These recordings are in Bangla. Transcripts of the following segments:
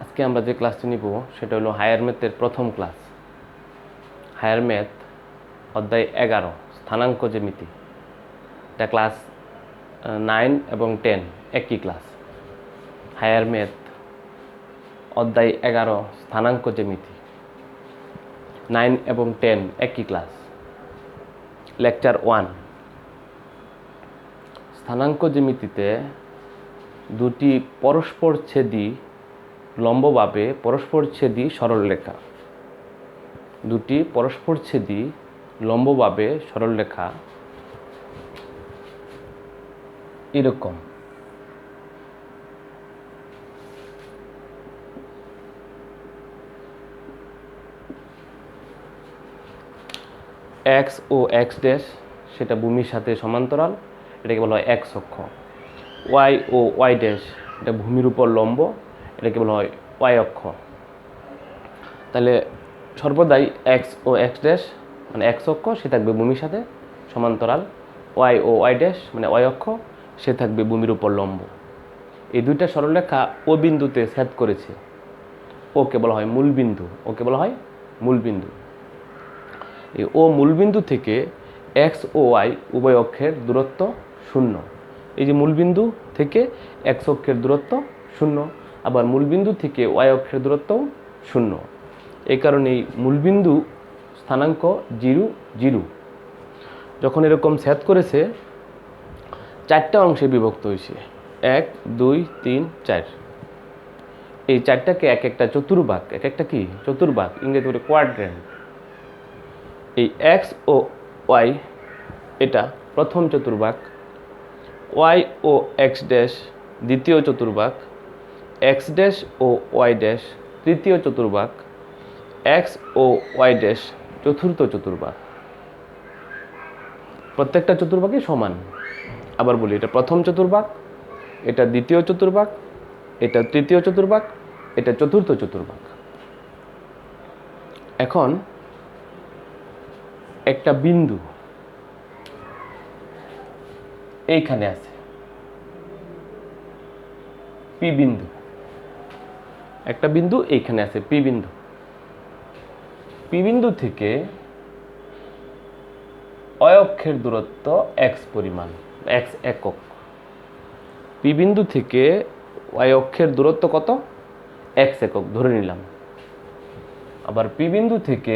আজকে আমরা যে ক্লাসটি নিব সেটা হলো হায়ার ম্যাথের প্রথম ক্লাস। হায়ার ম্যাথ অধ্যায় 11 স্থানাঙ্ক জ্যামিতি। এটা ক্লাস 9 এবং 10 একই ক্লাস। হায়ার ম্যাথ অধ্যায় 11 স্থানাঙ্ক জ্যামিতি, 9 এবং 10 একই ক্লাস। লেকচার 1। স্থানাঙ্ক জ্যামিতিতে দুটি পরস্পরচ্ছেদী লম্বভাবে পরস্পরচ্ছেদী সরলরেখা, দুটি পরস্পরচ্ছেদী লম্বভাবে সরলরেখা এরকম এক্স ও এক্স ড্যাশ, সেটা ভূমির সাথে সমান্তরাল, এটাকে বলা হয় এক্স অক্ষ। ওয়াই ও ওয়াই ড্যাশ, এটা ভূমির উপর লম্ব, এটাকে বলা হয় ওয়াই অক্ষ। তাহলে সর্বদাই এক্স ও এক্স ড্যাশ মানে এক্স অক্ষ, সে থাকবে ভূমির সাথে সমান্তরাল। ওয়াই ও ওয়াই ড্যাশ মানে ওয়াই অক্ষ, সে থাকবে ভূমির উপর লম্ব। এই দুইটা সরলরেখা ও বিন্দুতে ছেদ করেছে, ওকে বলা হয় মূলবিন্দু, ওকে বলা হয় মূলবিন্দু। এই ও মূলবিন্দু থেকে এক্স ও ওয়াই উভয় অক্ষের দূরত্ব 0। এই যে মূলবিন্দু থেকে এক্স অক্ষের দূরত্ব 0, আবার মূলবিন্দু থেকে ওয়াই অক্ষের দূরত্ব 0। এই কারণেই মূলবিন্দু স্থানাঙ্ক 0, 0। যখন এরকম ছেদ করেছে, 4টা অংশে বিভক্ত হয়েছে, 1, 2, 3, 4। এই 4টাকে এক একটা চতুর্ভাগ, এক একটা কি চতুর্ভাগ, ইংরেজি বলে কোয়াড্রেন্ট। এই এক্স ও ওয়াই এটা প্রথম চতুর্ভাগ, ওয়াই ও এক্স ড্যাশ দ্বিতীয় চতুর্ভাগ, x dash O Y dash তৃতীয় চতুর্ভাগ, এক্স ও ওয়াই ড্যাশ চতুর্থ চতুর্ভাগ। প্রত্যেকটা চতুর্ভাগই সমান। আবার বলি, এটা প্রথম চতুর্ভাগ, এটা দ্বিতীয় চতুর্ভাগ, এটা তৃতীয় চতুর্ভাগ, এটা চতুর্থ চতুর্ভাগ। এখন একটা বিন্দু এইখানে আছে, পি বিন্দু। একটা বিন্দু এইখানে আছে, পি বিন্দু। পি বিন্দু থেকে ওয়াই অক্ষের দূরত্ব এক্স পরিমাণ, এক্স একক। পি বিন্দু থেকে ওয়াই অক্ষের দূরত্ব কত? এক্স একক ধরে নিলাম। আবার পি বিন্দু থেকে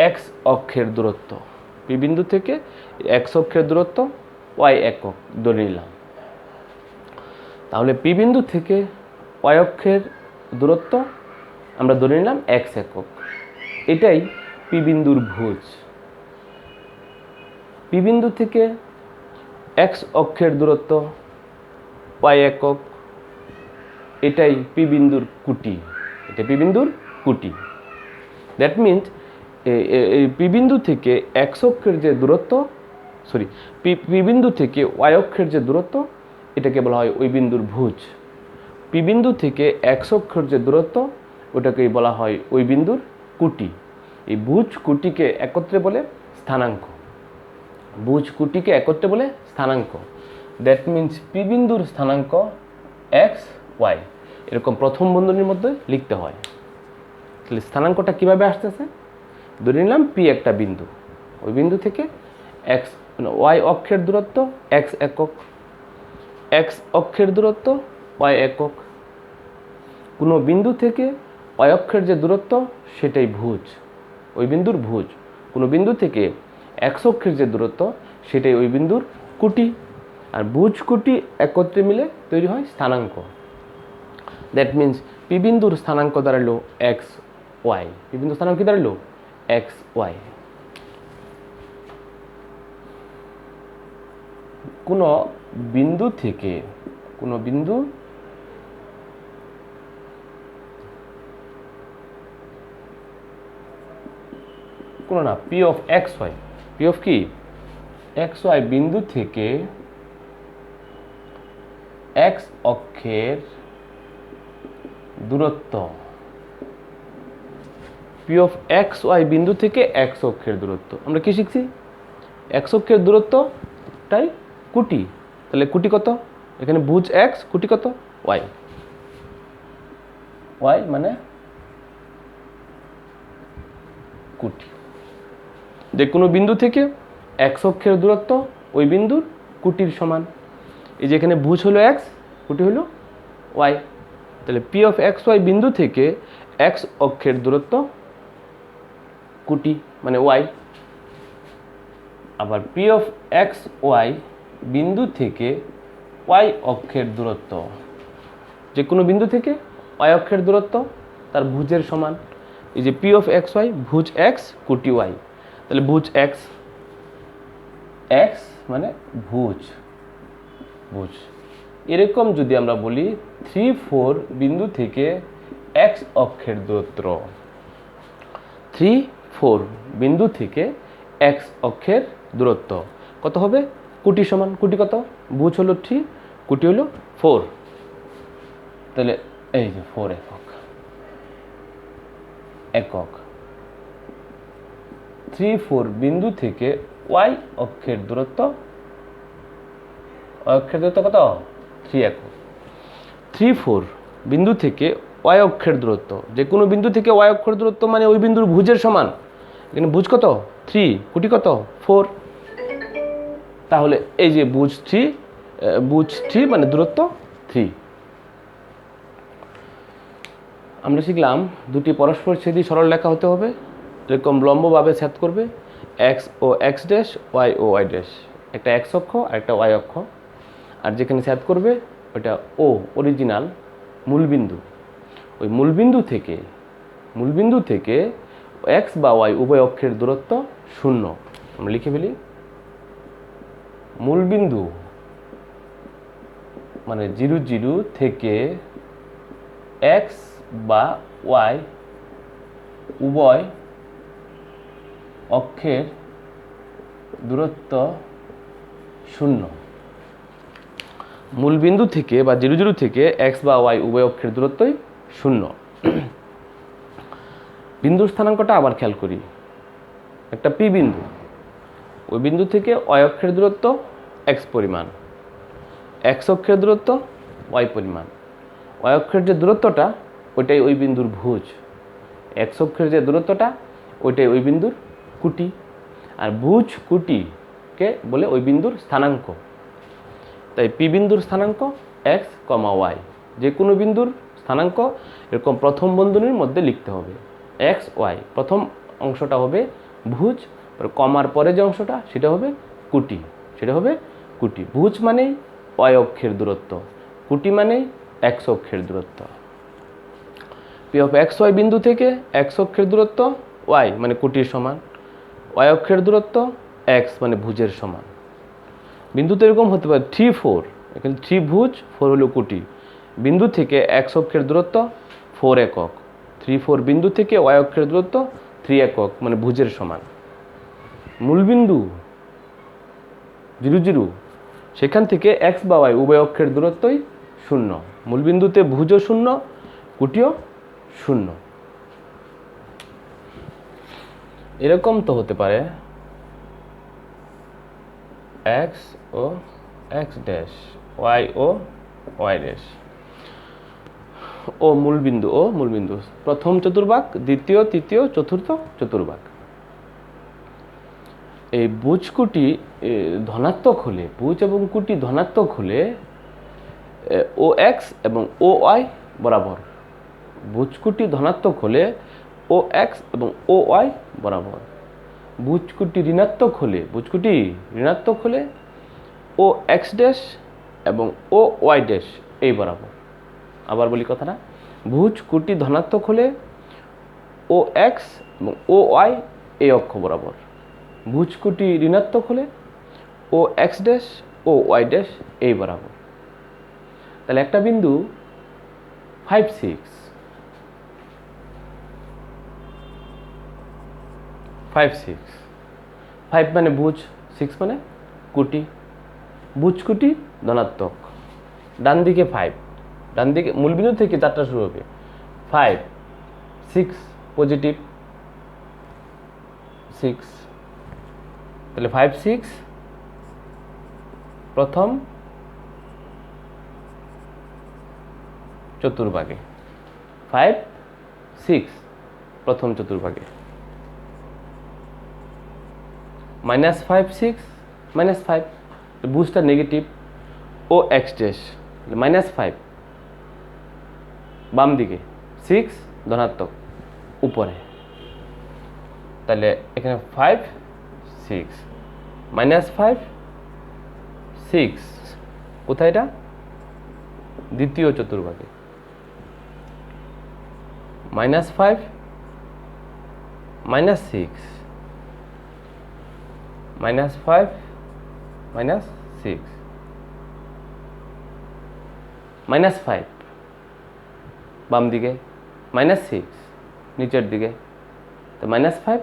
এক্স অক্ষের দূরত্ব, পি বিন্দু থেকে এক্স অক্ষের দূরত্ব ওয়াই একক ধরে নিলাম। তাহলে পি বিন্দু থেকে ওয়াই অক্ষের দূরত্ব আমরা ধরে নিলাম এক্স একক। এটাই পি বিন্দুর ভুজ। পি বিন্দু থেকে এক্স অক্ষের দূরত্ব ওয়াই একক, এটাই পি বিন্দুর কুটি, এটা পি বিন্দুর কুটি। দ্যাট মিনস এই পি বিন্দু থেকে এক্স অক্ষের যে দূরত্ব, পি বিন্দু থেকে ওয়াই অক্ষের যে দূরত্ব, এটাকে বলা হয় ওই বিন্দুর ভুজ। পি বিন্দু থেকে এক্স অক্ষের যে দূরত্ব, ওটাকেই বলা হয় ওই বিন্দুর কুটি। এই ভুজ কুটিকে একত্রে বলে স্থানাঙ্ক। ভুজ কুটিকে একত্রে বলে স্থানাঙ্ক। দ্যাট মিনস পি বিন্দুর স্থানাঙ্ক এক্স ওয়াই, এরকম প্রথম বন্ধনীর মধ্যে লিখতে হয়। তাহলে স্থানাঙ্কটা কীভাবে আসতেছে? ধরে নিলাম পি একটা বিন্দু, ওই বিন্দু থেকে এক্স মানে ওয়াই অক্ষের দূরত্ব এক্স একক, এক্স অক্ষের দূরত্ব ওয়াই একক। কোনো বিন্দু থেকে ওয়াই অক্ষের যে দূরত্ব সেটাই ভুজ, ওই বিন্দুর ভুজ। কোনো বিন্দু থেকে এক্স অক্ষের যে দূরত্ব সেটাই ওই বিন্দুর কুটি। আর ভুজ কুটি একত্রে মিলে তৈরি হয় স্থানাঙ্ক। দ্যাট মিনস পি বিন্দুর স্থানাঙ্ক দাঁড়ালো এক্স ওয়াই। পি বিন্দুর স্থানাঙ্ক কি দাঁড়ালো? X y. কোনো বিন্দু থেকে কোনো বিন্দু কোনো না, P of x y, P of কি এক্স ওয়াই বিন্দু থেকে এক্স অক্ষের দূরত্ব, পি অফ এক্স ওয়াই বিন্দু থেকে এক্স অক্ষের দূরত্ব। আমরা কি শিখছি? এক্স অক্ষের দূরত্বটাই কুটি। তাহলে কুটি কত? এখানে ভুজ এক্স, কুটি কত? ওয়াই, ওয়াই মানে কুটি। যে কোনো বিন্দু থেকে এক্স অক্ষের দূরত্ব ওই বিন্দুর কুটির সমান। এই যে এখানে ভুজ হলো এক্স, কুটি হলো ওয়াই, তাহলে পি অফ এক্স ওয়াই বিন্দু থেকে এক্স অক্ষের দূরত্ব কুটি মানে ওয়াই। আবার পি অফ এক্স ওয়াই বিন্দু থেকে ওয়াই অক্ষের দূরত্ব, যে কোনো বিন্দু থেকে ওয়াই অক্ষের দূরত্ব তার ভুজের সমান। এই যে পি অফ এক্স ওয়াই ভুজ এক্স কুটি ওয়াই, তাহলে ভুজ এক্স, এক্স মানে ভুজ, ভুজ। এরকম যদি আমরা বলি 3-4 বিন্দু থেকে এক্স অক্ষের দূরত্ব, 3-4 বিন্দু থেকে এক্স অক্ষের দূরত্ব কত হবে? কুটি সমান, কুটি কত? ভুজ হলো 3, কুটি হলো 4, তাহলে এই যে 4 একক, একক। 3-4 বিন্দু থেকে ওয়াই অক্ষের দূরত্ব, অক্ষের দূরত্ব কত? 3 একক। 3-4 বিন্দু থেকে ওয়াই অক্ষের দূরত্ব, যে কোনো বিন্দু থেকে ওয়াই অক্ষের দূরত্ব মানে ওই বিন্দুর ভুজের সমান। এখানে ভুজ কত? 3, কুটি কত? 4। তাহলে এই যে ভুজ 3 মানে দূরত্ব 3। আমরা শিখলাম দুটি পরস্পর ছেদি সরল রেখা হতে হবে, এরকম লম্বভাবে ছেদ করবে, এক্স ও এক্স ড্যাশ, ওয়াই ও ওয়াই ড্যাশ, একটা এক্স অক্ষ আর একটা ওয়াই অক্ষ। আর যেখানে ছেদ করবে ওটা ও অরিজিনাল মূলবিন্দু, ওই মূলবিন্দু থেকে এক্স বা ওয়াই উভয় অক্ষের দূরত্ব 0। আমরা লিখে ফেলি, মূলবিন্দু মানে 0 থেকে এক্স বা ওয়াই উভয় অক্ষের দূরত্ব 0। মূলবিন্দু থেকে বা 0 থেকে এক্স বা ওয়াই উভয় অক্ষের দূরত্বই 0। বিন্দুর স্থানাঙ্কটা আবার খেয়াল করি, একটা পি বিন্দু, ওই বিন্দু থেকে ওয়াই অক্ষের দূরত্ব এক্স পরিমাণ, এক্স অক্ষের দূরত্ব ওয়াই পরিমাণ, ওয়াই অক্ষের যে দূরত্বটা ওইটাই ওই বিন্দুর ভুজ, এক্স অক্ষের যে দূরত্বটা ওইটাই ওই বিন্দুর কুটি, আর ভুজ কুটিকে বলে ওই বিন্দুর স্থানাঙ্ক। তাই পি বিন্দুর স্থানাঙ্ক এক্স কমা ওয়াই, যে কোনো বিন্দুর স্থানাঙ্ক এরকম প্রথম বন্ধনীর মধ্যে লিখতে হবে, এক্স ওয়াই। প্রথম অংশটা হবে ভুজ, কমার পরে যে অংশটা সেটা হবে কুটি, সেটা হবে কুটি। ভুজ মানেই ওয়াই অক্ষের দূরত্ব, কুটি মানেই এক্স অক্ষের দূরত্ব। পি অফ এক্স ওয়াই বিন্দু থেকে এক্স অক্ষের দূরত্ব ওয়াই মানে কুটির সমান, ওয়াই অক্ষের দূরত্ব এক্স মানে ভুজের সমান। বিন্দুতে এরকম হতে পারে 3-4, এখানে 3 ভুজ 4 হলো কুটি। বিন্দু থেকে এক্স অক্ষের দূরত্ব 4 একক, 3-4 বিন্দু থেকে ওয়াই অক্ষের দূরত্ব 3 একক মানে ভুজের সমান। মূলবিন্দু 0 সেখান থেকে এক্স বা ওয়াই উভয় অক্ষের দূরত্বই 0। মূলবিন্দুতে ভুজও 0, কুটিও 0। এরকম তো হতে পারে এক্স ও এক্স ড্যাশ, ওয়াই ও ওয়াই ড্যাশ, ও মূলবিন্দু প্রথম চতুর্ভাগ, দ্বিতীয়, তৃতীয়, চতুর্থ চতুর্ভাগ। এই ভুজ কুটি ধনাত্মক হলে, ভুজ এবং কুটি ধনাত্মক হলে ও এক্স এবং ও ওয়াই বরাবর, ভুজ কুটি ধনাত্মক হলে ও এক্স এবং ও ওয়াই বরাবর। ভুজ কুটি ঋণাত্মক হলে ও এক্স ড্যাশ এবং ও ওয়াই ড্যাশ এই বরাবর। আবার বলি কথাটা, ভুজ কুটি ধনাত্মক হলে ও এক্স এবং ও ওয়াই এই অক্ষ বরাবর, ভুজ কুটি ঋণাত্মক হলে ও x dash O Y dash এই বরাবর। তাহলে একটা বিন্দু 5-6, 5 মানে ভুজ, 6 মানে কুটি। ভুজ কুটি ধনাত্মক, ডান দিকে 5, ডান দিকে মূলবিন্দু থেকে যাত্রা শুরু হবে, 5, 6 পজিটিভ 6, তাহলে 5-6 প্রথম চতুর্ভাগে, 5 6 প্রথম চতুর্ভাগে, -5 6 -5 ভুজটা নেগেটিভ, ও এক্স ড্যাশ -5 বাম দিকে, 6 ধনাত্মক উপরে, তাহলে এখানে 5 6 -5 6 কোথায় এটা? দ্বিতীয় চতুর্ভাগে, -5 -6 -5 -6 -5 বাম দিকে, -6 নিচের দিকে, তো -5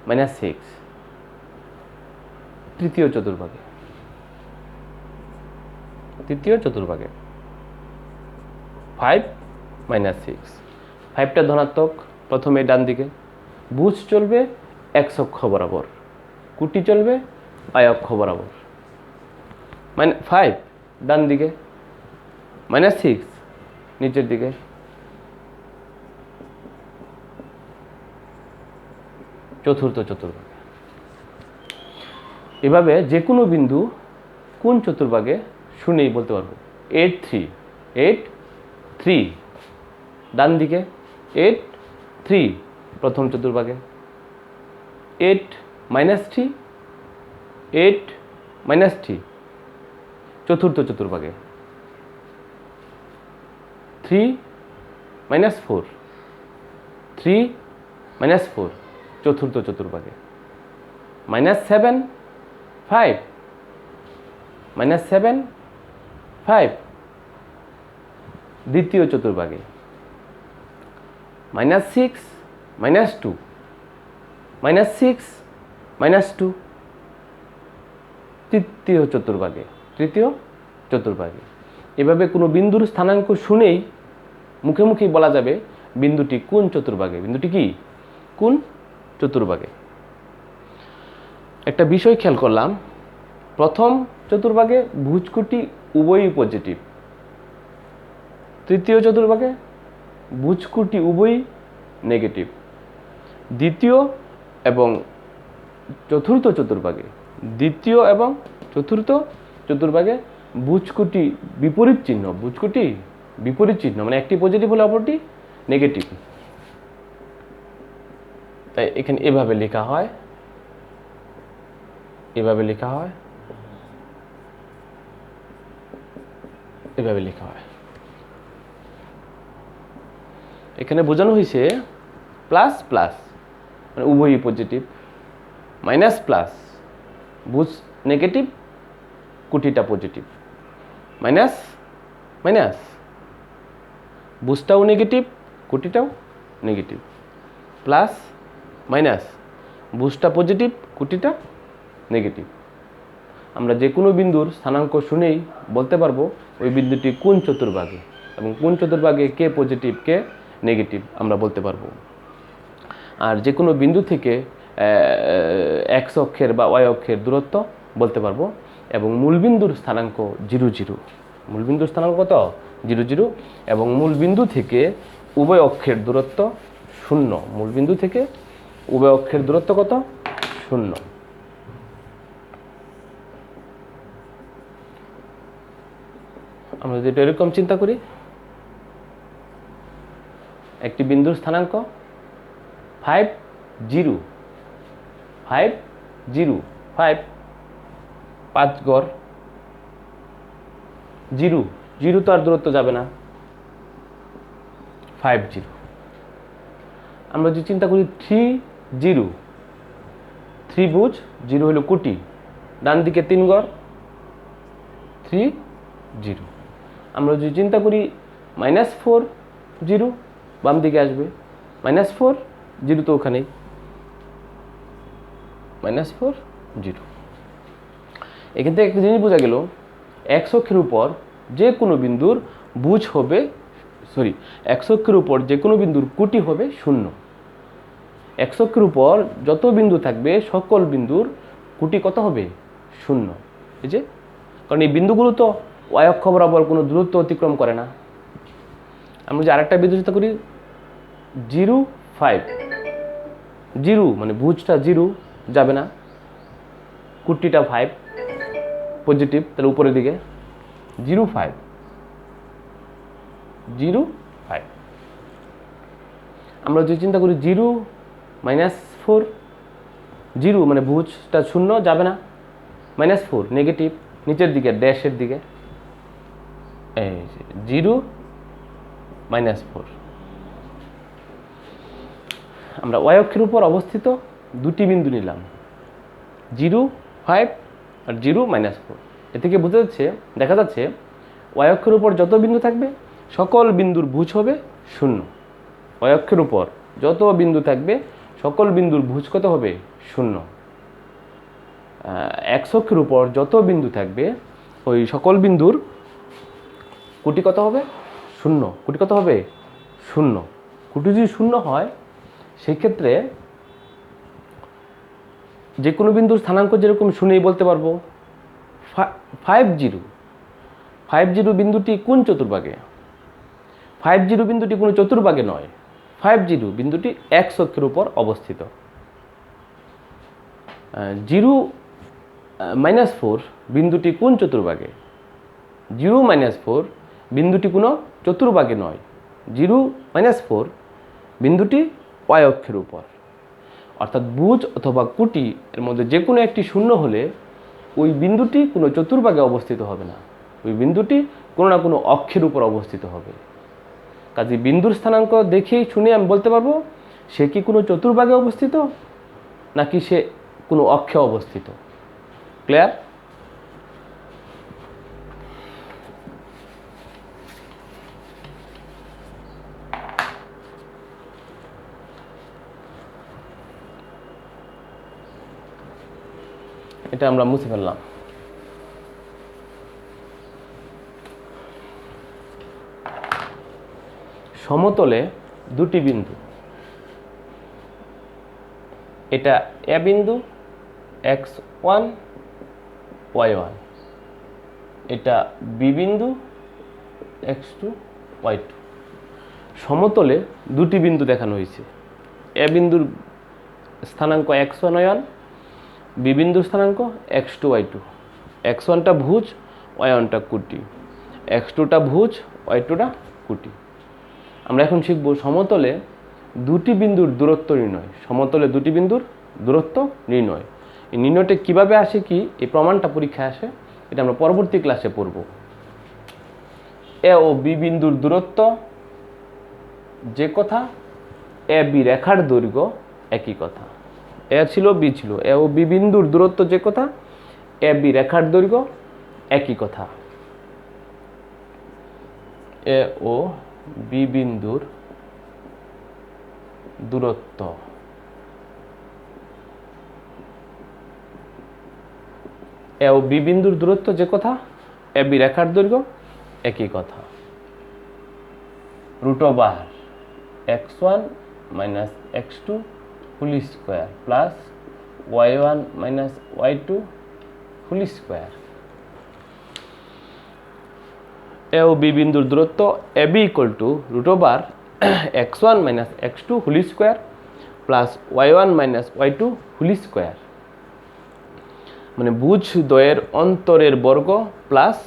-6 তৃতীয় চতুর্ভাগে, তৃতীয় চতুর্ভাগে 5 -6, 5টা ধনাত্মক, প্রথমে ডান দিকে, ভুজ চলবে এক্স অক্ষ বরাবর, কুটি চলবে y অক্ষ বরাবর, 5 ডান দিকে, -6 নিচের দিকে, চতুর্থ চতুর্ভাগে। এভাবে যে কোনো বিন্দু কোন চতুর্ভাগে শুনেই বলতে পারবো। 8 3 8 3 ডান দিকে, 8 3 প্রথম চতুর্ভাগে, 8 -3 8 -3 চতুর্থ চতুর্ভাগে, 3 -4 3 -4 চতুর্থ চতুর্ভাগে, -7 5 -7 5 দ্বিতীয় চতুর্ভাগে, -6 -2 -6 -2 তৃতীয় চতুর্ভাগে, তৃতীয় চতুর্ভাগে। এভাবে কোনো বিন্দুর স্থানাঙ্ক শুনেই মুখে মুখেই বলা যাবে বিন্দুটি কোন চতুর্ভাগে, বিন্দুটি কি কোন চতুর্ভাগে। একটা বিষয় খেয়াল করলাম, প্রথম চতুর্ভাগে ভুজকুটি উভয়ই পজিটিভ, তৃতীয় চতুর্ভাগে ভুজকুটি উভয়ই নেগেটিভ, দ্বিতীয় এবং চতুর্থ চতুর্ভাগে, দ্বিতীয় এবং চতুর্থ চতুর্ভাগে ভুজকুটি বিপরীত চিহ্ন, ভুজকুটি বিপরীত চিহ্ন, মানে একটি পজিটিভ হলে অপরটি নেগেটিভ। তাই এখানে এভাবে লেখা হয়, এভাবে লেখা হয়, এভাবে লেখা হয়। এখানে বোঝানো হয়েছে প্লাস প্লাস মানে উভয়ই পজিটিভ, মাইনাস প্লাস ভুজ নেগেটিভ কুটিটা পজিটিভ, মাইনাস মাইনাস ভুজটাও নেগেটিভ কুটিটাও নেগেটিভ, প্লাস মাইনাস ভুজটা পজিটিভ কুটিটা নেগেটিভ। আমরা যে কোনো বিন্দুর স্থানাঙ্ক শুনেই বলতে পারবো ওই বিন্দুটি কোন চতুর্ভাগে এবং কোন চতুর্ভাগে কে পজিটিভ কে নেগেটিভ আমরা বলতে পারবো। আর যে কোনো বিন্দু থেকে এক্স অক্ষের বা ওয়াই অক্ষের দূরত্ব বলতে পারবো এবং মূলবিন্দুর স্থানাঙ্ক 0 0, মূলবিন্দুর স্থানাঙ্ক কত 0 0 এবং মূলবিন্দু থেকে উভয় অক্ষের দূরত্ব 0, মূলবিন্দু থেকে উভয় অক্ষের দূরত্ব কত 0। আমরা যদি এটা এরকম চিন্তা করি, একটি বিন্দুর স্থানাঙ্ক 5 0 5 0 5 5 গড় 0 0 তো আর দূরত্ব যাবে না 5 0। আমরা যদি চিন্তা করি 3 0 3 ভুজ 0 হলো কুটি, ডান দিকে 3 গড় 3 0। আমরা যদি চিন্তা করি -4 0 বাম দিকে আসবে, -4 0 তো ওখানেই, -4 0। এখান থেকে একটা জিনিস বোঝা গেল এক্স অক্ষের উপর যে কোনো বিন্দুর ভুজ হবে, সরি এক্স অক্ষের উপর যে কোনো বিন্দুর কুটি হবে 0। এক্স অক্ষের উপর যত বিন্দু থাকবে সকল বিন্দুর কুটি কত হবে 0। এই যে কারণ এই বিন্দুগুলো তো ওয়াই অক্ষ বরাবর কোনো দূরত্ব অতিক্রম করে না, আমরা যে আরেকটা বিন্দু চিন্তা করি 0 5, 0 মানে ভুজটা 0 যাবে না, কুটিটা 5 পজিটিভ, তাহলে উপরের দিকে 0 5 0 5। আমরা যদি চিন্তা করি 0 -4, 0 মানে ভুজটা 0 যাবে না, -4 নেগেটিভ নিচের দিকে ড্যাশের দিকে, এই 0 -4। আমরা y অক্ষের উপর অবস্থিত দুটি বিন্দু নিলাম 0 5 আর 0 -4। এ থেকে দেখা যাচ্ছে y অক্ষের উপর যত বিন্দু থাকবে সকল বিন্দুর ভুজ হবে 0। y অক্ষের উপর যত বিন্দু থাকবে সকল বিন্দুর ভুজ কত হবে 0। x অক্ষের উপর যত বিন্দু থাকবে ওই সকল বিন্দুর কোটি কত হবে 0। কোটি কত হবে 0। কোটি যদি 0 হয় সেই ক্ষেত্রে যে কোনো বিন্দুর স্থানাঙ্ক যেরকম শুনেই বলতে পারবো 50। 50 বিন্দুটি কোন চতুর্ভাগে? 50 বিন্দুটি কোনো চতুর্ভাগে নয়, 50 বিন্দুটি x অক্ষের উপর অবস্থিত। 0 -4 বিন্দুটি কোন চতুর্ভাগে? 0 -4 বিন্দুটি কোনো চতুর্ভাগে নয়, 0 -4 বিন্দুটি y অক্ষের উপর। অর্থাৎ ভুজ অথবা কুটি এর মধ্যে যে কোনো একটি শূন্য হলে ওই বিন্দুটি কোনো চতুর্ভাগে অবস্থিত হবে না, ওই বিন্দুটি কোনো না কোনো অক্ষের উপর অবস্থিত হবে। কাজে বিন্দুর স্থানাঙ্ক দেখেই শুনে আমি বলতে পারবো সে কি কোনো চতুর্ভাগে অবস্থিত নাকি সে কোনো অক্ষে অবস্থিত। ক্লিয়ার? এটা আমরা মুছে ফেললাম। সমতলে দুটি বিন্দু, এটা এ বিন্দু x1 y1, এটা বি বিন্দু x2 y2। সমতলে দুটি বিন্দু দেখানো হয়েছে। এ বিন্দুর স্থানাঙ্ক x1 y1, বি বিন্দুর স্থানাঙ্ক x2 y2। x1টা ভুজ, y1টা কুটি, x2টা ভুজ, y2টা কুটি। আমরা এখন শিখব সমতলে দুটি বিন্দুর দূরত্ব নির্ণয়। সমতলে দুটি বিন্দুর দূরত্ব নির্ণয়, এই নির্ণয়টা কীভাবে আসে, কি এই প্রমাণটা পরীক্ষায় আসে, এটা আমরা পরবর্তী ক্লাসে পড়ব। এ ও বি বিন্দুর দূরত্ব যে কথা, এ বি রেখার দৈর্ঘ্য একই কথা। এ ছিল বি ছিল, এ ও বি বিন্দুর দূরত্ব যে কথা, এ বি রেখার দৈর্ঘ্য একই কথা। এ ও বি বিন্দুর দূরত্ব এ ও বি বিন্দুর দূরত্ব যে কথা, এ বি রেখার দৈর্ঘ্য একই কথা। √r x1 - x2 whole square plus y1 - y2 whole square. A ও বি বিন্দুর দূরত্ব A B √r x1 - x2 whole square plus y1 - y2 whole square. মানে ভুজ দ্বয়ের অন্তরের বর্গ প্লাস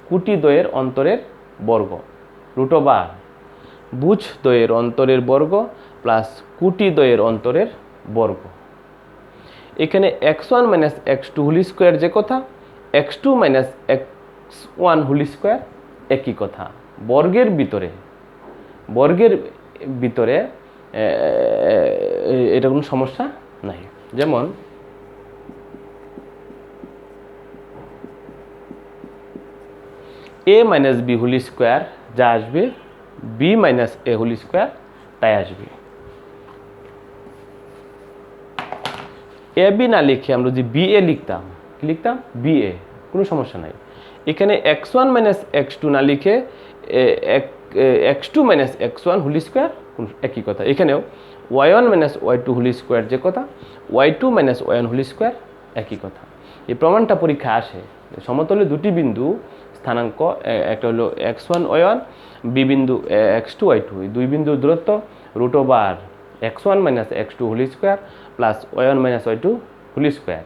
কুটি দ্বয়ের অন্তরের বর্গ। √r ভুজ দ্বয়ের অন্তরের বর্গ প্লাস কুটি দ্বয়ের অন্তরের বর্গ। এখানে x1 - x2 হোল স্কয়ার যে কথা, x2 - x1 হোল স্কয়ার একই কথা। বর্গের ভিতরে এটা কোনো সমস্যা নাই। যেমন a - b হোল স্কয়ার যা আসবে, b - a হোল স্কয়ার তাই আসবে। এ বি না লিখে আমরা যদি বি এ লিখতাম, কি লিখতাম? বি এ, কোনো সমস্যা নাই। এখানে x1 - x2 না লিখে x2 - x1 হোল স্কয়ার একই কথা। এখানেও y1 - y2 হোল স্কয়ার যে কথা, y2 - y1 হোল স্কয়ার একই কথা। এই প্রমাণটা পরীক্ষা আসে। সমতলে দুটি বিন্দু স্থানাঙ্ক, একটা হলো x1 y1, বি বিন্দু x2 y2, এই দুই বিন্দুর দূরত্ব root over x1 minus x2 whole square plus y1 minus y2 whole square.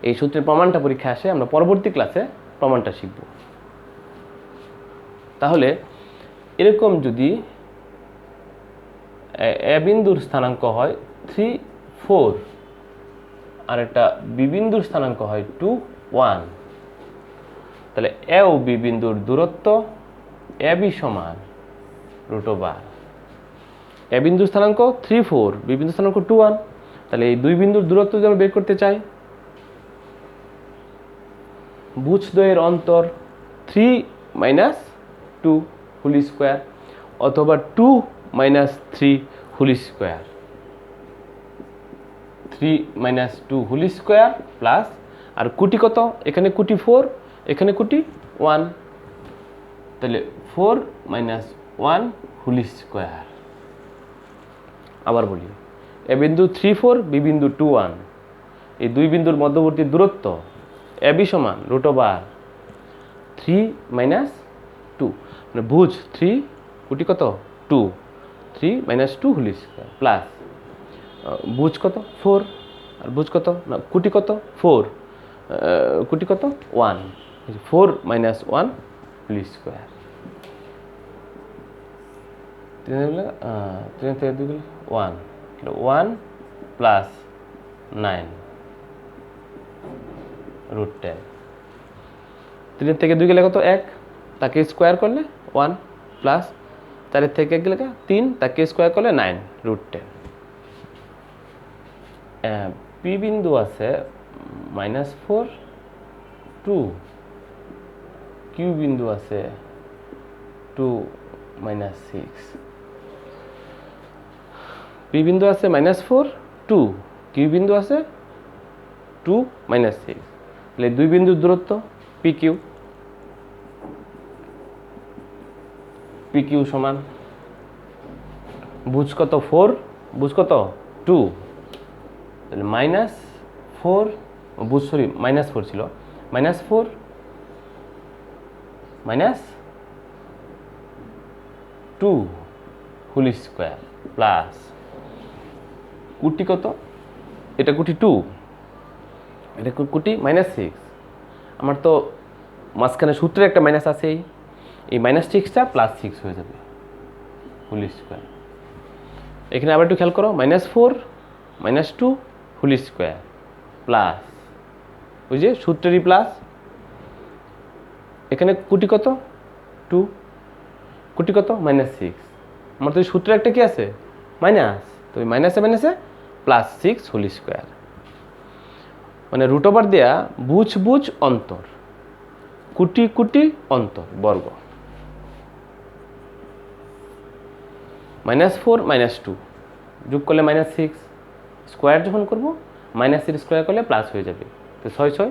এই সূত্রের প্রমাণটা পরীক্ষা আসে, আমরা পরবর্তী ক্লাসে প্রমাণটা শিখব। তাহলে এরকম যদি এ বিন্দুর স্থানাঙ্ক হয় 3, 4 আর একটা বি বিন্দুর স্থানাঙ্ক হয় 2, 1, তাহলে এ ও বি বিন্দুর দূরত্ব এ বি সমান রুট ওভার এ বিন্দুর স্থানাঙ্ক 3, 4, বি বিন্দুর স্থানাঙ্ক 2, 1, তাহলে এই দুই বিন্দুর দূরত্ব যদি আমরা বের করতে চাই, ভুজদ্বয়ের অন্তর 3 মাইনাস 2 হোল স্কোয়ার অথবা 2 minus 3 whole square, 3 minus 2 whole square plus, আর কুটি কত, এখানে কুটি 4, এখানে কুটি 1, তাহলে 4 মাইনাস 1 হোল স্কোয়ার। আবার বলি, এ বিন্দু 3, 4, বি বিন্দু 2, 1, এই দুই বিন্দুর মধ্যবর্তী দূরত্ব এ বি সমান রুট ওভার 3 মাইনাস 2, মানে ভুজ 3 কুটি কত 2, 3 মাইনাস 2 হোল স্কোয়ার প্লাস ভুজ কত 4, আর ভুজ কত না কুটি কত 4, কুটি কত 1, 4 মাইনাস 1 হোল স্কোয়ার। 3 থেকে 2 1, 1 প্লাস 9 রুট 10, 3 থেকে 2 গেলে কত 1, তাকে স্কোয়ার করলে 1 প্লাস 4 থেকে 1 গেলে 3, তাকে স্কোয়ার করলে 9 রুট 10। পি বিন্দু আছে -4, 2, কিউ বিন্দু আছে 2 মাইনাস 6, পি বিন্দু আছে -4, 2, কিউ বিন্দু আছে 2 মাইনাস 6, তাহলে দুই বিন্দুর দূরত্ব পি কিউ সমান ভুজ কত 4, ভুজ কত 2, তাহলে -4, ভুজ সরি -4 ছিল, -4 মাইনাস 2 হোল স্কোয়ার প্লাস কুটি কত, এটা কুটি 2, এটা কুটি -6, আমার তো মাঝখানে সূত্রে একটা মাইনাস আছেই, এই -6টা +6 হয়ে যাবে হোল স্কোয়ার। এখানে আবার একটু খেয়াল করো, -4, -2 হোল স্কোয়ার প্লাস ওই যে সূত্রেরই প্লাস, এখানে কুটি কত 2, কুটি কত -6, আমার তো সূত্রে একটা কি আছে মাইনাস, তো ওই মাইনাসে +6 হোল স্কোয়ার, মানে রুট ওভার দেয়া বুঝ অন্তর, কুটি অন্তর বর্গ, -4 -2 যোগ করলে -6, স্কোয়ার যখন করবো মাইনাসের স্কোয়ার করলে প্লাস হয়ে যাবে, তো 6 6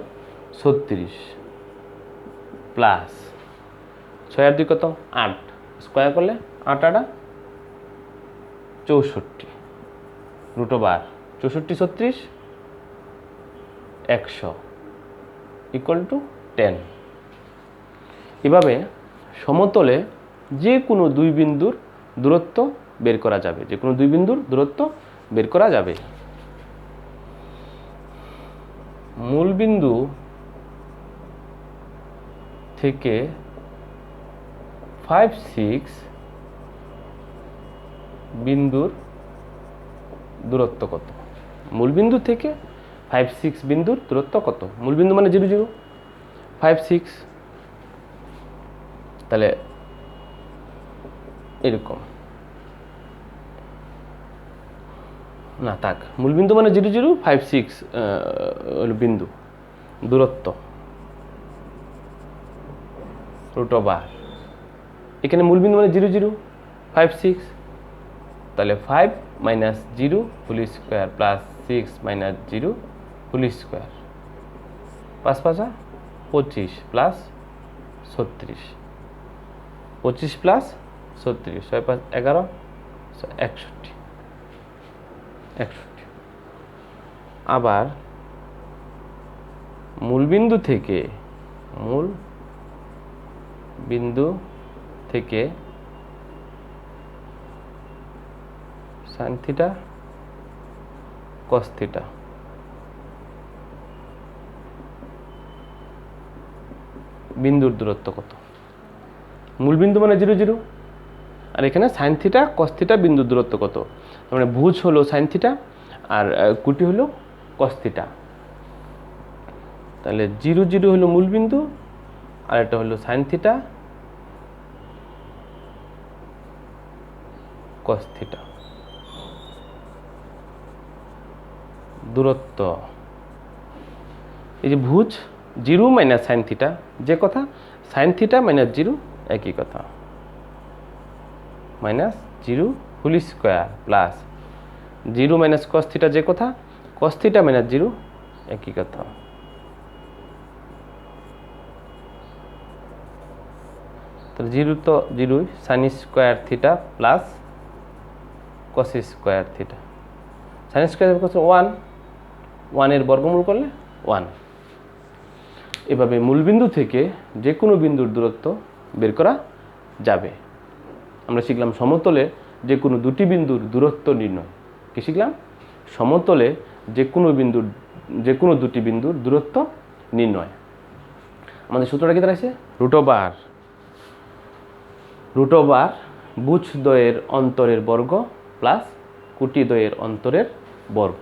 36 প্লাস 6 আর 2 কত 8, স্কোয়ার করলে 8 8 64, রুট ওভার 64 36 100 ইকুয়াল টু 10। এভাবে সমতলে যে কোনো দুই বিন্দুর দূরত্ব বের করা যাবে, যে কোনো দুই বিন্দুর দূরত্ব বের করা যাবে। মূল বিন্দু থেকে 5, 6 বিন্দুর দূরত্ব কত? মূল বিন্দু থেকে 5, 6 বিন্দুর দূরত্ব কত? মূল বিন্দু মানে 0 0, 5, 6, তাহলে এরকম না থাক, মূলবিন্দু মানে 0 0, 5, 6 হলো বিন্দু দূরত্ব রুট ওভার, এখানে মূলবিন্দু মানে 0 0, 5, 6, তাহলে 5 minus 0 whole square plus 6 minus 0 whole square, 5 5 25 plus 36, 25 plus 36, 6 5 11, 61। আবার মূলবিন্দু থেকে বিন্দু থেকে সাইন থিটা কস থিটা বিন্দুর দূরত্ব কত? মূল বিন্দু মানে 0 0, আর এখানে সাইন থিটা কস থিটা বিন্দুর দূরত্ব কত? মানে ভুজ হলো সাইন থিটা আর কুটি হলো কস থিটা। তাহলে 0 0 হলো মূল বিন্দু আর এটা হলো সাইন থিটা কস থিটা। দূরত্ব এই যে ভুজ 0 মাইনাস সাইন থিটা যে কথা, সাইন থিটা মাইনাস 0 একই কথা, minus 0 whole square plus 0 minus cos theta যে কথা, কস থিটা মাইনাস 0 একই কথা। তাহলে 0 তো 0, sine square theta plus cos square theta, sine square cos 1, 1 এর বর্গমূল করলে 1। এভাবে মূলবিন্দু থেকে যে কোনো বিন্দুর দূরত্ব বের করা যাবে। আমরা শিখলাম সমতলে যে কোনো দুটি বিন্দুর দূরত্ব নির্ণয়। কি শিখলাম? সমতলে যে কোনো দুটি বিন্দুর দূরত্ব নির্ণয়। আমাদের সূত্রটা কি দাঁড়াইছে? রুট ওভার বুজ দ্বয়ের অন্তরের বর্গ প্লাস কুটি দ্বয়ের অন্তরের বর্গ।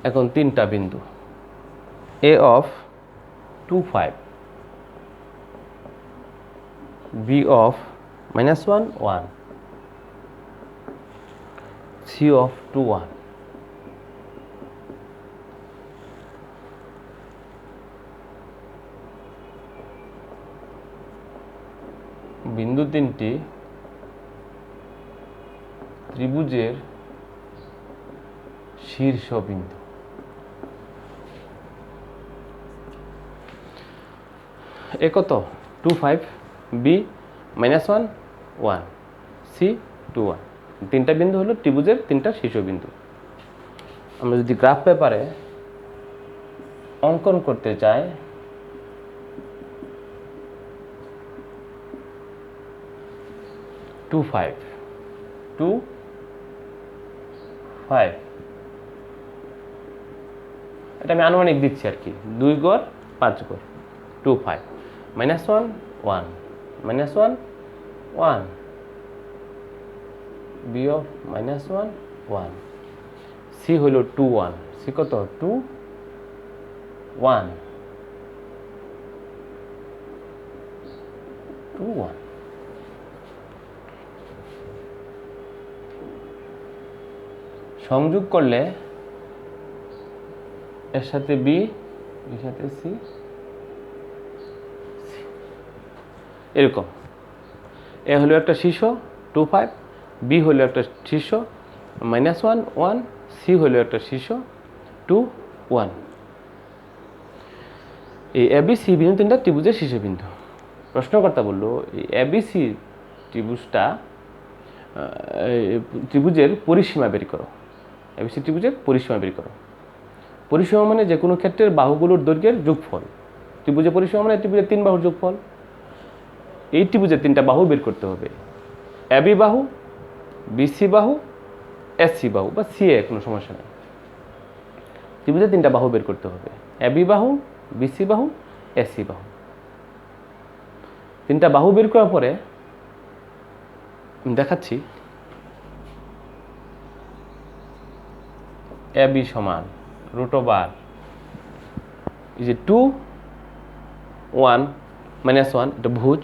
এখন তিনটা বিন্দু A of 2 5, B of -1 1, C of 2 1। বিন্দু তিনটি ত্রিভুজের শীর্ষবিন্দু। এ কত? 2 5, B -1 1, C 2 1। তিনটা বিন্দু হলো ত্রিভুজের তিনটা শীর্ষবিন্দু। আমরা যদি গ্রাফ পেপারে অঙ্কন করতে চাই, টু ফাইভ এটা আমি আনুমানিক দিচ্ছি আর কি, 2 গড় 5 গড়, 2 5 -1 1 -1 1, B of -1 1, C হলো 2 1, C কত? 2 1 2 1। সংযোগ করলে এর সাথে B, এর সাথে C, এরকম। এ হলো একটা শীর্ষ 2 5, B হলো একটা শীর্ষ -1 1, C হলো একটা শীর্ষ 2 1। এই ABC বিন্দু তিনটা ত্রিভুজের শীর্ষবিন্দু। প্রশ্নকর্তা বলল এই ABC ত্রিভুজের পরিসীমা বের করো। ABC ত্রিভুজের পরিসীমা বের করো। পরিসীমা মানে যে কোনো ক্ষেত্রের বাহুগুলোর দৈর্ঘ্যের যোগফল। ত্রিভুজের পরিসীমা মানে ত্রিভুজের 3 বাহুর যোগফল। এই ত্রিভুজের 3টা বাহু বের করতে হবে, AB বাহু, BC বাহু, SC বাহু বা CA, কোনো সমস্যা নেই। ত্রিভুজের 3টা বাহু বের করতে হবে, AB বাহু, BC বাহু, SC বাহু। 3টা বাহু বের করার পরে দেখাচ্ছি AB সমান √2 1 -1, এটা ভুজ,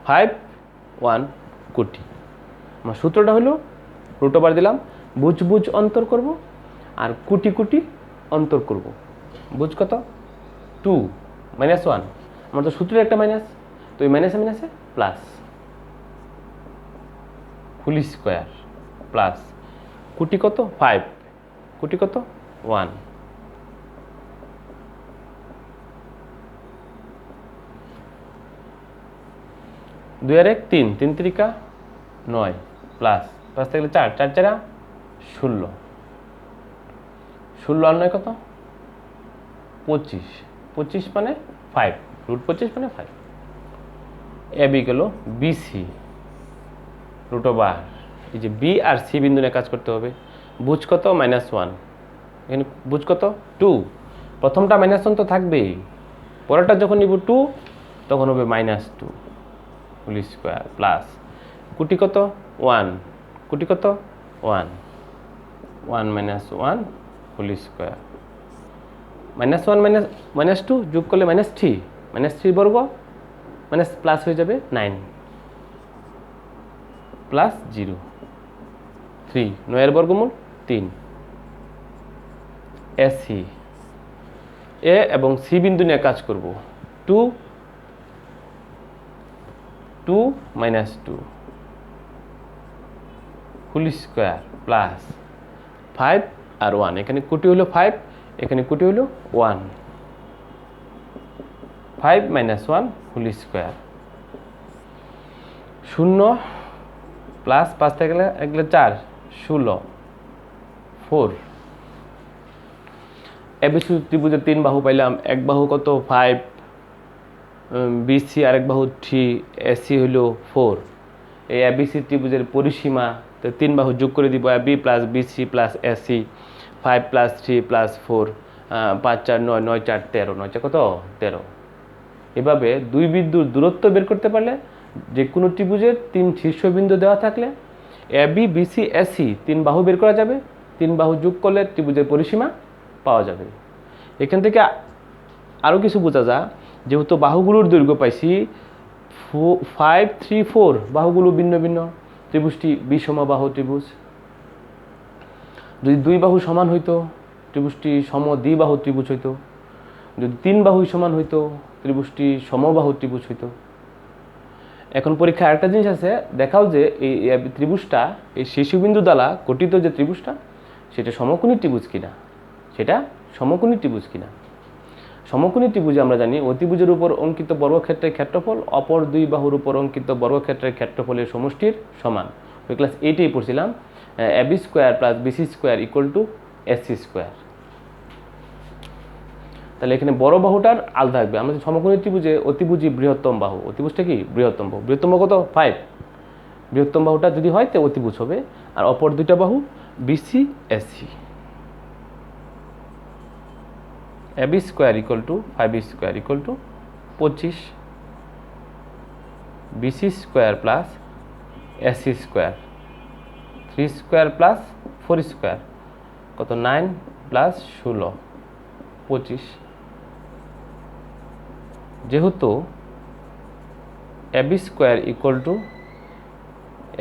5 1 কোটি। আমার সূত্রটা হলো √2 দিলাম, ভুজ ভুজ অন্তর করব আর কোটি কোটি অন্তর করব। ভুজ কত? 2 -1, আমার তো সূত্রের একটা মাইনাস, তো এই মাইনাসে মাইনাসে প্লাস, ফুল স্কোয়ার প্লাস কোটি কত? 5, কোটি কত? 1। 2 আর 1 3, 3 3 9 প্লাস 5 থাকলে 4, 4 4 16, 16 আর 9 কত? 25, 25 মানে 5, রুট 25 মানে 5। এবি গেল বিসি রুট ওভার, এই যে বি আর সি বিন্দু নিয়ে কাজ করতে হবে। বুঝ কত? -1, এখানে বুঝ কত? 2, প্রথমটা -1 তো থাকবেই, পরেরটা যখন নিব 2 তখন হবে -2 হোল স্কোয়ার প্লাস কুটি কত? 1, কুটি কত? 1, 1 - 1 হোল স্কোয়ার, -1 -2 যোগ করলে -3, -3 বর্গ প্লাস হয়ে যাবে 9 প্লাস 0 3, 9 এর বর্গমূল 3। এসি এ এবং সি বিন্দু নিয়ে কাজ করব। 2 2 - 2 হোল স্কোয়ার প্লাস 5 আর 1, এখানে কোটি হলো 5, এখানে কোটি হলো 1, 5 - 1 হোল স্কোয়ার, 0 প্লাস 5 থেকে গেলে 4, 16, 4। এবিসি ত্রিভুজের 3 বাহু পাইলাম, এক বাহু কত? 5, বিসি আরেক বাহু 3, এসি হইল 4। এই এবিসি ত্রিভুজের পরিসীমা, তো 3 বাহু যোগ করে দিব, AB plus BC plus AC, 5 + 3 + 4, 5 4 9, 9 4 13, 9 4 কত? 13। এভাবে দুই বিন্দুর দূরত্ব বের করতে পারলে, যে কোনো ত্রিভুজের 3 শীর্ষবিন্দু দেওয়া থাকলে এবি বিসি এসি 3 বাহু বের করা যাবে, 3 বাহু যোগ করলে ত্রিভুজের পরিসীমা পাওয়া যাবে। এখান থেকে আরও কিছু বোঝা যায়, যেহেতু বাহুগুলোর দৈর্ঘ্য পাইছি 5 3 4, বাহুগুলো ভিন্ন ভিন্ন, ত্রিভুজটি বিষমবাহু ত্রিভুজ। যদি 2 বাহু সমান হইতো ত্রিভুজটি সমদ্বিবাহু ত্রিভুজ হইতো, যদি 3 বাহু সমান হইতো ত্রিভুজটি সমবাহু ত্রিভুজ হইতো। এখন পরীক্ষায় আরেকটা জিনিস আছে, দেখাও যে এই ত্রিভুজটা, এই শীর্ষবিন্দু দ্বারা গঠিত যে ত্রিভুজটা, সেটা সমকোণী ত্রিভুজ কিনা, সেটা সমকোণী ত্রিভুজ কিনা। সমকোণী ত্রিভুজে আমরা জানি অতিভুজের উপর অঙ্কিত বর্গক্ষেত্রের ক্ষেত্রফল অপর 2 বাহুর উপর অঙ্কিত বর্গক্ষেত্রের ক্ষেত্রফলের সমষ্টির সমান। ওই ক্লাস 8-এই পড়ছিলাম, AB square plus BC square equal to AC square. তাহলে এখানে বড় বাহুটার আলাদা থাকবে। আমাদের সমকোণী ত্রিভুজে অতিভুজই বৃহত্তম বাহু, অতিভুজটা কি? বৃহত্তম বাহু। বৃহত্তম কত? 5। বৃহত্তম বাহুটা যদি হয় তো অতিভুজ হবে, আর অপর 2টা বাহু BC AC. AB square equal to 5 square equal to 25, BC square plus AC square 3 square plus 4 square কত? 9 প্লাস 16, 25। যেহেতু AB square equal to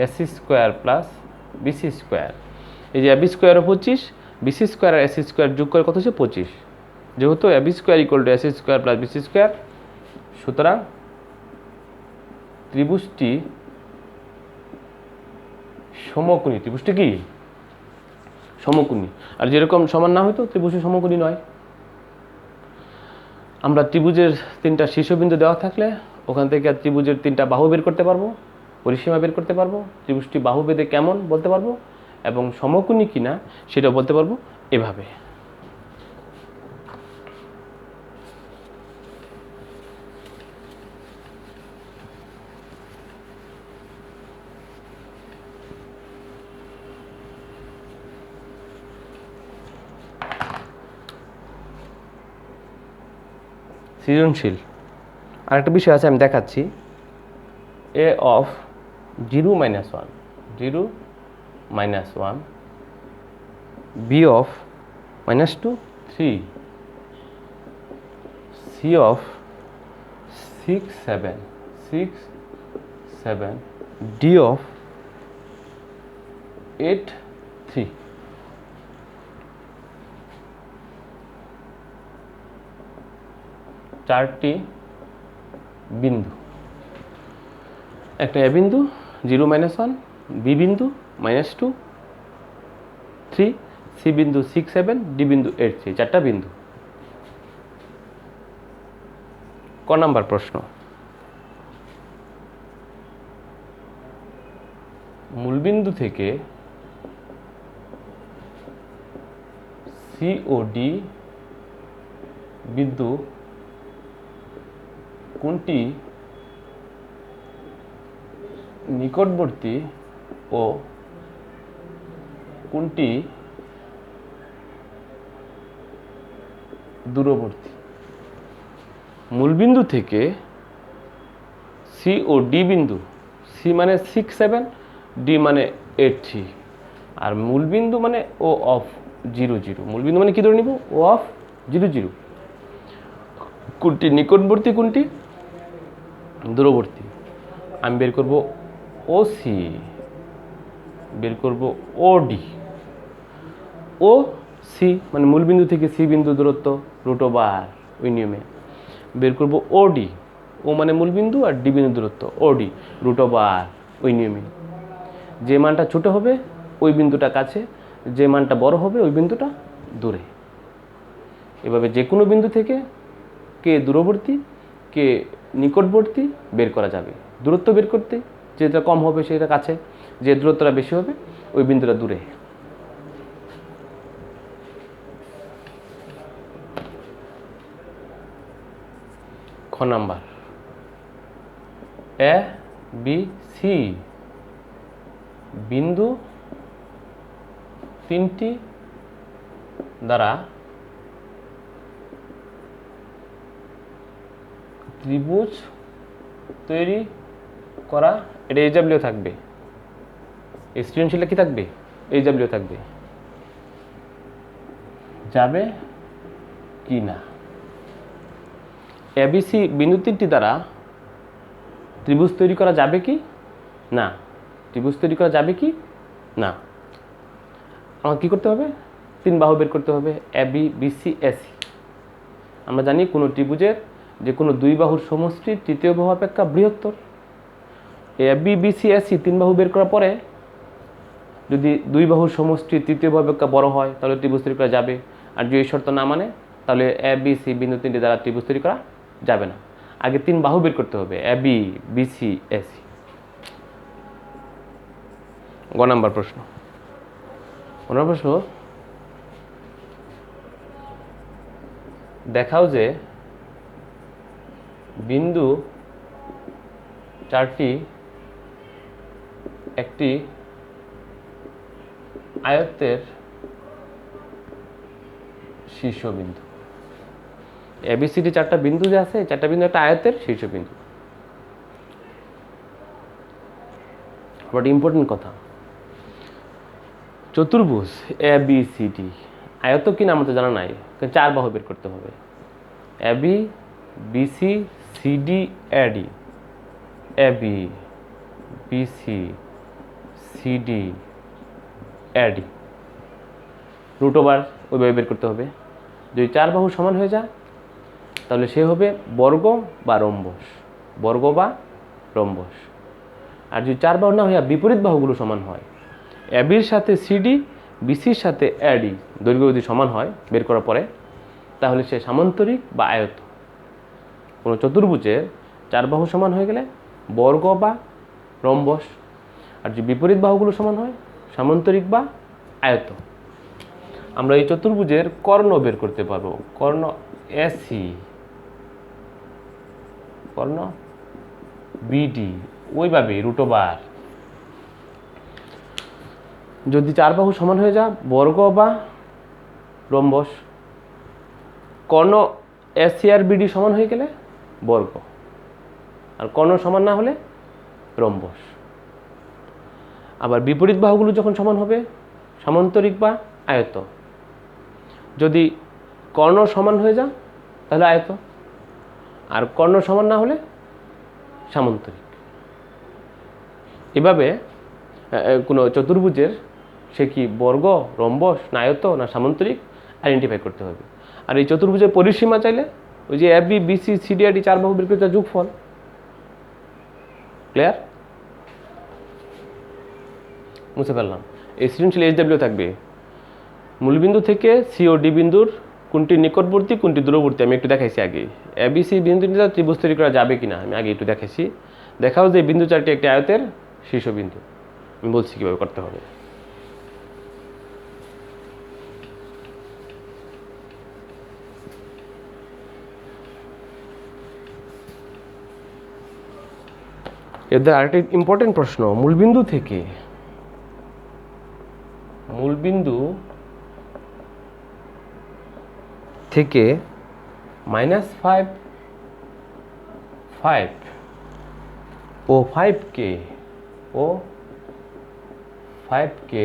AC square plus BC square, এই যে এবি স্কোয়ারও 25, বিসি স্কোয়ার আর এসি স্কোয়ার যোগ করে কত হচ্ছে? 25। যেহেতু AB square equal to AC square plus BC square, সুতরাং ত্রিভুজটি সমকোণী। ত্রিভুজটি কি? সমকোণী। আর যেরকম সমান না হয়তো ত্রিভুজটি সমকোণী নয়। আমরা ত্রিভুজের 3টা শীর্ষবিন্দু দেওয়া থাকলে ওখান থেকে ত্রিভুজের 3টা বাহু বের করতে পারবো, পরিসীমা বের করতে পারবো, ত্রিভুজটি বাহুভেদে কেমন বলতে পারবো, এবং সমকোণী কিনা সেটাও বলতে পারবো এভাবে। সৃজনশীল আরেকটা বিষয় আছে, আমি দেখাচ্ছি। A of 0 - 1, 0 - 1, B of -2 3, C of 6 7, 6 7, D of 8 3। চারটি বিন্দু, একটা এ বিন্দু 0 - 1, বি বিন্দু -2 3, সি বিন্দু 6 7, ডি বিন্দু 8 3, 4টা বিন্দু। ক নাম্বার প্রশ্ন? মূলবিন্দু থেকে সি ও ডি বিন্দু কোনটি নিকটবর্তী ও কোনটি দূরবর্তী? মূলবিন্দু থেকে সি ও ডি বিন্দু, সি মানে 6 7, ডি মানে 8 3, আর মূলবিন্দু মানে ও অফ 0 0। মূলবিন্দু মানে কি ধরে নিব? ও অফ 0 0। কোনটি নিকটবর্তী, কোনটি দূরবর্তী? আমি বের করব ও সি, বের করব ও ডি। ও সি মানে মূলবিন্দু থেকে সি বিন্দু দূরত্ব √r, ওই নিয়মে। বের করব ও ডি, ও মানে মূলবিন্দু আর ডি বিন্দু দূরত্ব ও ডি √r, ওই নিয়মে। যে মানটা ছোট হবে ওই বিন্দুটা কাছে, যে মানটা বড় হবে ওই বিন্দুটা দূরে। এভাবে যে কোনো বিন্দু থেকে কে দূরবর্তী কে নিকটবর্তী বের করা যাবে। দূরত্ব বের করতে যেটা কম হবে সেটা কাছে, যে দূরত্বটা বেশি হবে ওই বিন্দুটা দূরে। খ নাম্বার, এ বি সি বিন্দু তিনটি দ্বারা ত্রিভুজ তৈরি করা, এটা এইচডব্লিউ থাকবে, এই সৃজনশীলটা কি থাকবে? এইচডব্লিউ থাকবে, যাবে কি না? এবিসি বিন্দু তিনটি দ্বারা ত্রিভুজ তৈরি করা যাবে কি না? ত্রিভুজ তৈরি করা যাবে কি না? আমাকে কী করতে হবে? 3 বাহু বের করতে হবে, এ বি বিসি এসি। আমরা জানি কোনো ত্রিভুজের যে কোনো 2 বাহুর সমষ্টি তৃতীয় বাহু অপেক্ষা বৃহত্তর। এ বি বিসি এসি 3 বাহু বের করার পরে যদি 2 বাহুর সমষ্টি তৃতীয় বাহু অপেক্ষা বড় হয় তাহলে ত্রিভুজ তৈরি করা যাবে, আর যদি এই শর্ত না মানে তাহলে এ বি সি বিন্দু তিনটি দ্বারা ত্রিভুজ তৈরি করা যাবে না। আগে 3 বাহু বের করতে হবে, এ বি বিসি এসি। গ নাম্বার প্রশ্ন, প্রশ্ন, দেখাও যে বিন্দু 4টি একটি আয়তের শীর্ষবিন্দু। এবিসিডি 4টা বিন্দু যে আছে, 4টা বিন্দু একটা আয়তের শীর্ষবিন্দু। বাট ইম্পর্টেন্ট কথা, চতুর্ভুজ এ বি সি ডি আয়ত কিনা আমাদের জানা নাই, 4 বাহু বের করতে হবে। A B BC CD eddy, A B BC CD eddy √r ওইভাবে বের করতে হবে। যদি 4 বাহু সমান হয়ে যায় তাহলে সে হবে বর্গ বা রম্বস, বর্গ বা রম্বস। আর যদি 4 বাহু না হয়ে বিপরীত বাহুগুলো সমান হয়, এবির সাথে সিডি বিসির সাথে এডি দৈর্ঘ্য যদি সমান হয় বের করার পরে, তাহলে সে সামান্তরিক বা আয়ত। কোনো চতুর্ভুজের 4 বাহু সমান হয়ে গেলে বর্গ বা রম্বস, আর যদি বিপরীত বাহুগুলো সমান হয় সামান্তরিক বা আয়ত। আমরা এই চতুর্ভুজের কর্ণ বের করতে পারবো, কর্ণ এসি, কর্ণ বিডি, ওইভাবে √r। যদি 4 বাহু সমান হয়ে যায় বর্গ বা রম্বস, কর্ণ এসি আর বিডি সমান হয়ে গেলে বর্গ, আর কর্ণ সমান না হলে রম্বস। আবার বিপরীত বাহুগুলো যখন সমান হবে সামান্তরিক বা আয়ত। যদি কর্ণ সমান হয়ে যায় তাহলে আয়ত, আর কর্ণ সমান না হলে সামান্তরিক। এভাবে কোনো চতুর্ভুজের সে কি বর্গ, রম্বস না আয়ত না সামান্তরিক আইডেন্টিফাই করতে হবে। আর এই চতুর্ভুজের পরিসীমা চাইলে ওই যে এ বি বিসি সিডি এডি 4 বাহু বের করতে যোগফল। ক্লিয়ার? মুছে ফেললাম। এই সৃজনশীল এইচডব্লিউ থাকবে, মূলবিন্দু থেকে সি ও ডি বিন্দুর কোনটি নিকটবর্তী কোনটি দূরবর্তী আমি একটু দেখাইছি আগে। এ বি সি বিন্দু ত্রিভুজ তৈরি করা যাবে কিনা আমি আগে একটু দেখাইছি। দেখাও যে বিন্দু 4টি একটি আয়তের শীর্ষবিন্দু। আমি বলছি কীভাবে করতে হবে। এদের আরেকটি ইম্পর্টেন্ট প্রশ্ন, মূলবিন্দু থেকে -5 ও 5কে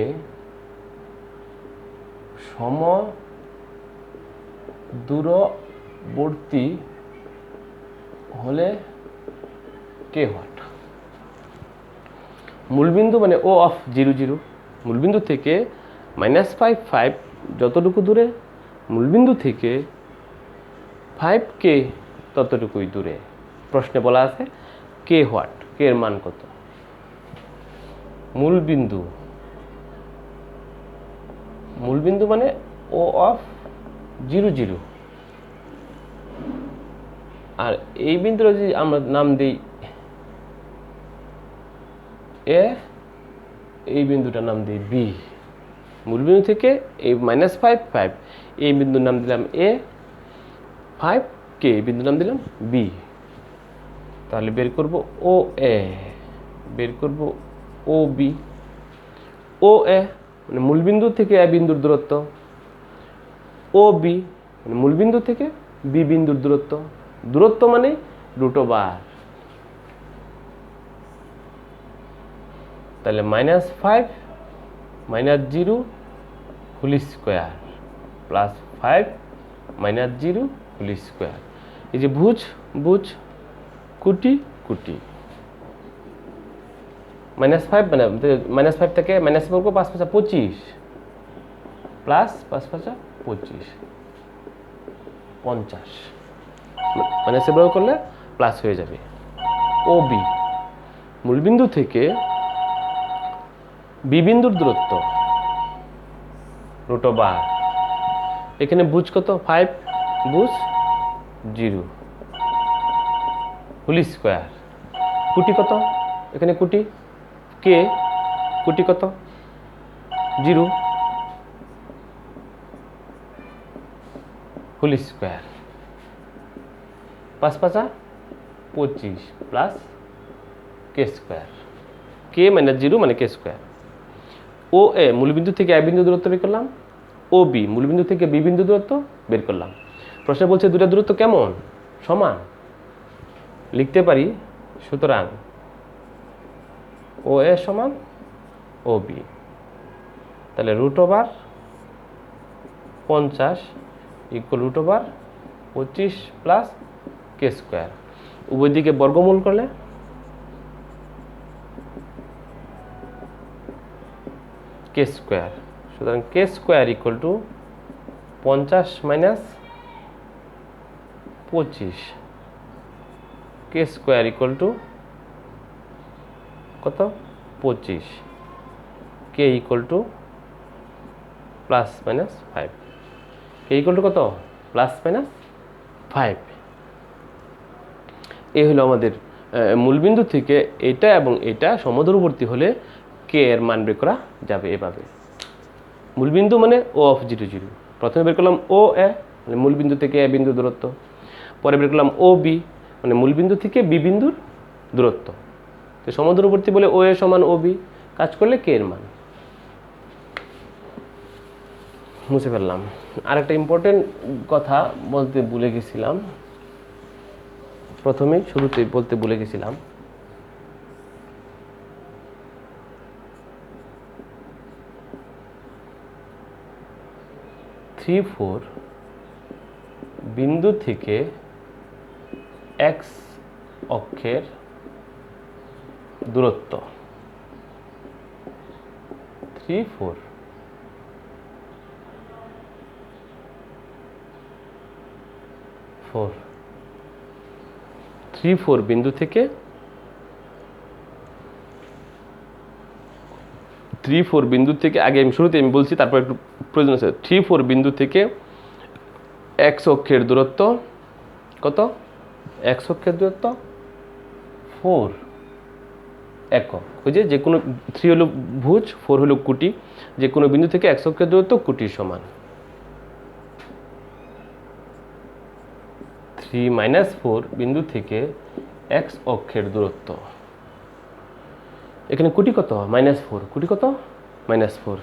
সমদূরবর্তী হলে কে হোয়াট। মূলবিন্দু মানে ও অফ 0 0, মূলবিন্দু থেকে -5 যতটুকু দূরে, মূলবিন্দু থেকে 5কে ততটুকুই দূরে। প্রশ্নে বলা আছে কে হোয়াট, কে এর মান কত। মূলবিন্দু মানে ও অফ 0 0, আর এই বিন্দুর যদি আমরা নাম দিই এ, এই বিন্দুটার নাম দিই বি। মূলবিন্দু থেকে এই -5 এই বিন্দুর নাম দিলাম এ, 5কে এই বিন্দুর নাম দিলাম বি। তাহলে বের করব ও এ, বের করব ও বি। ও এ মানে মূলবিন্দু থেকে এ বিন্দুর দূরত্ব, ও বি মানে মূলবিন্দু থেকে বি বিন্দুর দূরত্ব। দূরত্ব মানে √r। তাহলে -5 -0 whole square plus 5 -0 whole square. এই যে ভুজ কুটি কুটি, -5 মানে -5 থেকে মাইনাস করবো, 5 5 25 প্লাস 5 5 25 50, মানে সেভাবে করলে প্লাস হয়ে যাবে। ও বি মূলবিন্দু থেকে বি বিন্দুর দূরত্ব √r। এখানে ভুজ কত 5, ভুজ 0 হোল স্কোয়ার। কুটি কত, এখানে কুটি কে, কুটি কত 0 হোল স্কোয়ার, 5 5 25 প্লাস কে স্কোয়ার। কে -0 মানে কে স্কোয়ার। ও এ মূলবিন্দু থেকে এ বিন্দু দূরত্ব বের করলাম, ও বি মূলবিন্দু থেকে বি বিন্দু দূরত্ব বের করলাম। প্রশ্নে বলছে দুটা দূরত্ব কেমন, সমান। লিখতে পারি সুতরাং ও এ সমান ও বি। তাহলে √50 ইকুয়াল √25 প্লাস কে স্কোয়ার। উভয় দিকে বর্গমূল করলে কে স্কোয়ার। সুতরাং K square equal to 50 - 25, K square equal to কত 25, K equal to +-5, K equal to কত +-5। এই হলো আমাদের মূলবিন্দু থেকে এটা এবং এটা সমদূরবর্তী হলে কে এর মান বের করা যাবে এভাবে। মূলবিন্দু মানে ও অফ 0 0, প্রথমে বের করলাম ও এ মানে মূলবিন্দু থেকে এ বিন্দু দূরত্ব, পরে বের করলাম ও বি মানে মূলবিন্দু থেকে বি বিন্দুর দূরত্ব। তো সমদূরবর্তী বলে ও এ সমান ও বি, কাজ করলে কে এর মান। মুছে ফেললাম। আরেকটা ইম্পর্টেন্ট কথা বলতে ভুলে গেছিলাম, প্রথমেই শুরুতেই বলতে ভুলে গেছিলাম। থ্রি ফোর বিন্দু থেকে এক্স অক্ষের দূরত্ব 3 4 বিন্দু থেকে 3 4 বিন্দু থেকে আগে আমি শুরুতে আমি বলছি, তারপর একটু প্রয়োজন আছে। 3 4 বিন্দু থেকে এক্স অক্ষের দূরত্ব কত, এক্স অক্ষের দূরত্ব 4, একক। ওই যে কোনো 3 হলো ভুজ, 4 হলো কুটি, যে কোনো বিন্দু থেকে x অক্ষের দূরত্ব কুটির সমান। 3 - 4 বিন্দু থেকে x অক্ষের দূরত্ব। এখানে কুটি কত? -4। কুটি কত? -4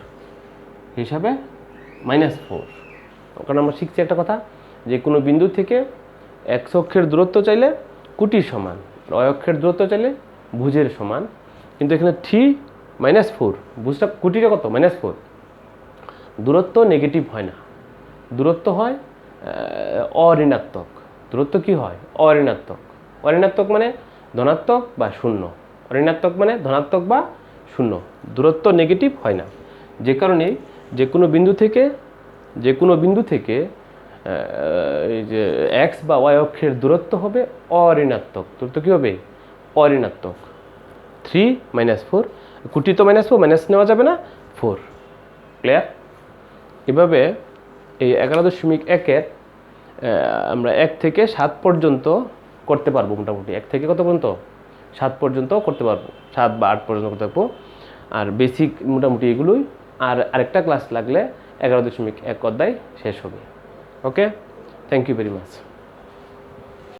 হিসাবে -4। কারণ আমরা শিখছি একটা কথা, যে কোনো বিন্দু থেকে x অক্ষের দূরত্ব চাইলে কুটির সমান, y অক্ষের দূরত্ব চাইলে ভুজের সমান। কিন্তু এখানে 3 - 4, ভুজটা কুটিটা কত? -4। দূরত্ব নেগেটিভ হয় না, দূরত্ব হয় অঋণাত্মক। দূরত্ব কি হয়? অঋণাত্মক। অঋণাত্মক মানে ধনাত্মক বা শূন্য, অঋণাত্মক মানে ধনাত্মক বা শূন্য। দূরত্ব নেগেটিভ হয় না, যে কারণে যে কোনো বিন্দু থেকে এই যে x বা y অক্ষের দূরত্ব হবে অঋণাত্মক। দূরত্ব কী হবে? অঋণাত্মক। 3 - 4, কুটি তো -4, মাইনাস নেওয়া যাবে না, 4। ক্লিয়ার? এভাবে এই 11.1-এর আমরা 1 থেকে 7 পর্যন্ত করতে পারবো। মোটামুটি 1 থেকে কত পর্যন্ত? 7 পর্যন্ত করতে পারবো, 7 বা 8 পর্যন্ত করতে পারবো। আর বেসিক মোটামুটি এগুলোই। আর আরেকটা ক্লাস লাগলে 11.1 অধ্যায় শেষ হবে। ওকে, থ্যাংক ইউ ভেরি মাচ।